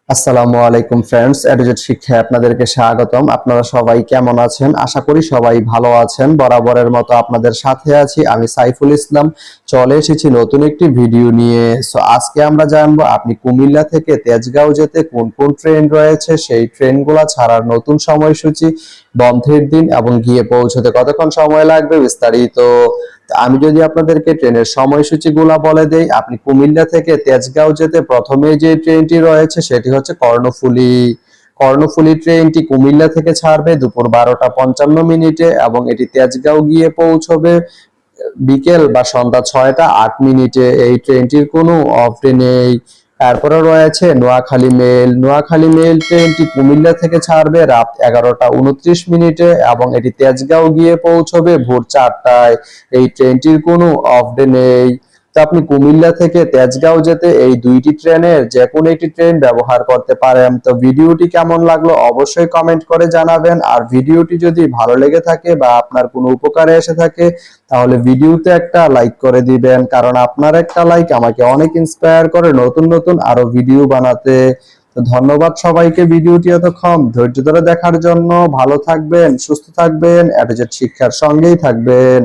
আসসালামু আলাইকুম ফ্রেন্ডস, এডুজেট শিক্ষায় আপনাদেরকে স্বাগতম। আপনারা সবাই কেমন আছেন? আশা করি সবাই ভালো আছেন। বরাবরের মতো আপনাদের সাথে আছি আমি সাইফুল ইসলাম। চলে এসেছি নতুন একটি ভিডিও নিয়ে। আজকে আমরা জানবো আপনি কুমিল্লা থেকে তেজগাঁও যেতে কোন কোন ট্রেন রয়েছে, সেই ট্রেনগুলো ছাড়ার নতুন সময়সূচি, বন্ধের দিন এবং গিয়ে পৌঁছতে কতক্ষণ সময় লাগবে বিস্তারিত। আমি যদি আপনাদেরকে ট্রেনের সময়সূচিগুলো বলে দেই, আপনি কুমিল্লা থেকে তেজগাঁও যেতে প্রথমে যে ট্রেনটি রয়েছে সেটি হচ্ছে কর্ণফুলী। কর্ণফুলী ট্রেনটি কুমিল্লা থেকে ছাড়বে দুপুর 12টা 55 মিনিটে এবং এটি তেজগাঁও গিয়ে পৌঁছবে বিকেল বা সন্ধ্যা 6টা 8 মিনিটে। এই ট্রেনটির কোনো অফ ডে নেই। তারপরে রয়েছে নোয়াখালী মেল। নোয়াখালী মেল ট্রেনটি কুমিল্লা থেকে ছাড়বে রাত 11টা 29 মিনিটে এবং এটি তেজগাঁও গিয়ে পৌঁছবে ভোর 4টায়। এই ট্রেনটির কোনো অফ ডে নেই। তো আপনি কুমিল্লা থেকে তেজগাঁও যেতে এই দুইটি ট্রেনের যে কোনো একটি ট্রেন ব্যবহার করতে পারেন। তো ভিডিওটি কেমন লাগলো অবশ্যই কমেন্ট করে জানাবেন। আর ভিডিওটি যদি ভালো লেগে থাকে বা আপনার কোনো উপকারে এসে থাকে তাহলে ভিডিওতে একটা লাইক করে দিবেন, কারণ আপনার একটা লাইক আমাকে অনেক ইন্সপায়ার করে নতুন নতুন আরো ভিডিও বানাতে। তো ধন্যবাদ সবাইকে ভিডিওটি এতক্ষণ ধৈর্য ধরে দেখার জন্য। ভালো থাকবেন, সুস্থ থাকবেন, এডুজেট শিক্ষার সঙ্গেই থাকবেন।